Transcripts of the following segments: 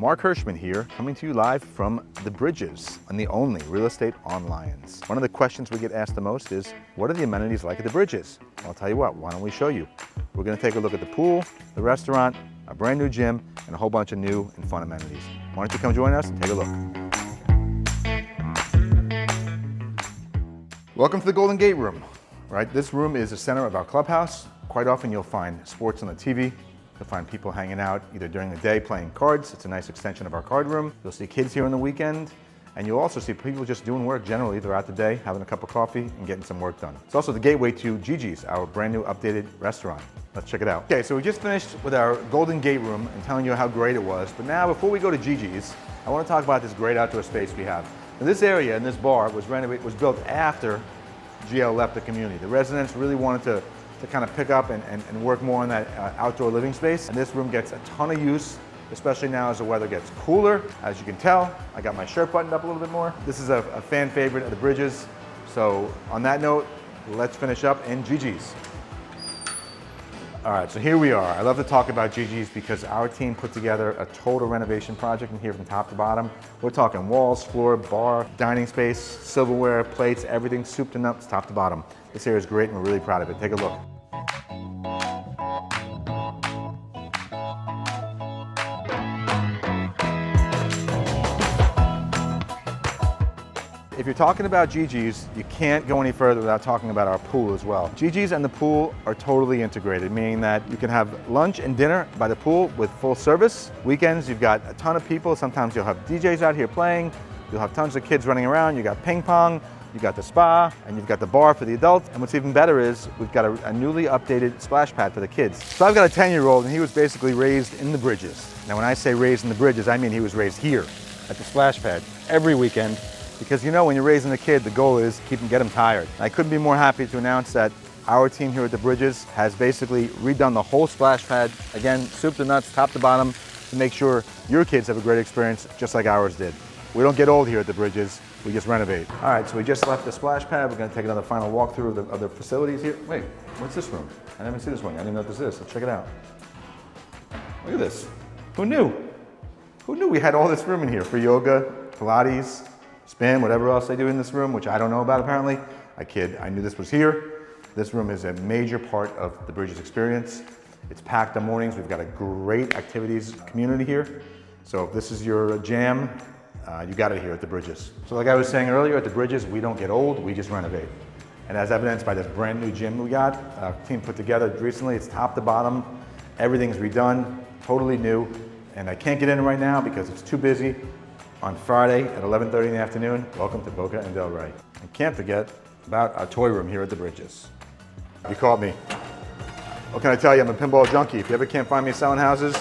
Marc Hershman here, coming to you live from the Bridges on the only real estate on Lyons. One of the questions we get asked the most is, what are the amenities like at the Bridges? I'll tell you what, why don't we show you? We're going to take a look at the pool, the restaurant, a brand new gym, and a whole bunch of new and fun amenities. Why don't you come join us and take a look. Welcome to the Golden Gate Room. Right, this room is the center of our clubhouse. Quite often you'll find sports on the TV. You'll find people hanging out either during the day playing cards. It's a nice extension of our card room. You'll see kids here on the weekend. And you'll also see people just doing work generally throughout the day, having a cup of coffee and getting some work done. It's also the gateway to Gigi's, our brand new updated restaurant. Let's check it out. Okay, so we just finished with our Golden Gate Room and telling you how great it was. But now, before we go to Gigi's, I want to talk about this great outdoor space we have. And this area and this bar was built after GL left the community. The residents really wanted to kind of pick up and work more on that outdoor living space. And this room gets a ton of use, especially now as the weather gets cooler. As you can tell, I got my shirt buttoned up a little bit more. This is a fan favorite of the Bridges. So on that note, let's finish up in Gigi's. All right, so here we are. I love to talk about Gigi's because our team put together a total renovation project in here from top to bottom. We're talking walls, floor, bar, dining space, silverware, plates, everything souped and nuts, top to bottom. This area is great and we're really proud of it. Take a look. If you're talking about Gigi's, you can't go any further without talking about our pool as well. Gigi's and the pool are totally integrated, meaning that you can have lunch and dinner by the pool with full service. Weekends, you've got a ton of people. Sometimes you'll have DJs out here playing. You'll have tons of kids running around. You got ping pong, you got the spa, and you've got the bar for the adults. And what's even better is we've got a newly updated splash pad for the kids. So I've got a 10-year-old and he was basically raised in the Bridges. Now when I say raised in the Bridges, I mean he was raised here at the splash pad every weekend. Because you know when you're raising a kid, the goal is get him tired. I couldn't be more happy to announce that our team here at the Bridges has basically redone the whole splash pad. Again, soup to nuts, top to bottom, to make sure your kids have a great experience just like ours did. We don't get old here at the Bridges, we just renovate. All right, so we just left the splash pad. We're gonna take another final walkthrough of the facilities here. Wait, what's this room? I haven't seen this one. I didn't know what this is. Let's check it out. Look at this. Who knew? Who knew we had all this room in here for yoga, Pilates, spin, whatever else they do in this room, which I don't know about apparently. I kid, I knew this was here. This room is a major part of the Bridges experience. It's packed on mornings. We've got a great activities community here. So if this is your jam, you got it here at the Bridges. So like I was saying earlier, at the Bridges, we don't get old, we just renovate. And as evidenced by this brand new gym we got, our team put together recently, it's top to bottom, everything's redone, totally new. And I can't get in right now because it's too busy. On Friday at 11:30 in the afternoon, welcome to Boca and Delray. And can't forget about our toy room here at the Bridges. You caught me. What can I tell you? I'm a pinball junkie. If you ever can't find me selling houses,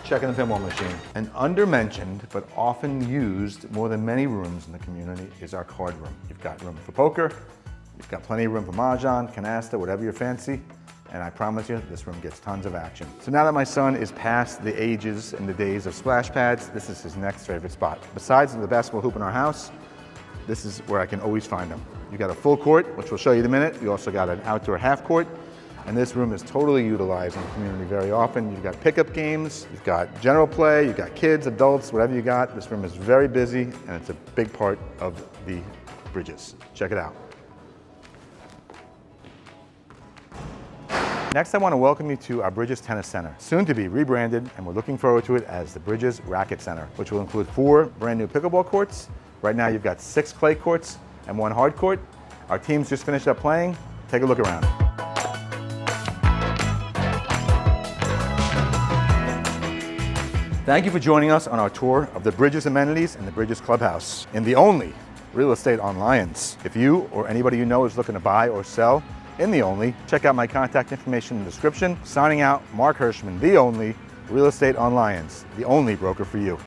check in the pinball machine. An undermentioned but often used more than many rooms in the community is our card room. You've got room for poker, you've got plenty of room for mahjong, canasta, whatever you fancy. And I promise you, this room gets tons of action. So now that my son is past the ages and the days of splash pads, this is his next favorite spot. Besides the basketball hoop in our house, this is where I can always find him. You got a full court, which we'll show you in a minute. You also got an outdoor half court. And this room is totally utilized in the community very often. You've got pickup games, you've got general play, you've got kids, adults, whatever you got. This room is very busy and it's a big part of the Bridges. Check it out. Next, I want to welcome you to our Bridges Tennis Center, soon to be rebranded, and we're looking forward to it as the Bridges Racket Center, which will include 4 brand new pickleball courts. Right now, you've got 6 clay courts and 1 hard court. Our team's just finished up playing. Take a look around. Thank you for joining us on our tour of the Bridges Amenities and the Bridges Clubhouse in the only real estate on Lyons. If you or anybody you know is looking to buy or sell in the only, check out my contact information in the description. Signing out, Marc Hershman, the only real estate on Lyons, the only broker for you.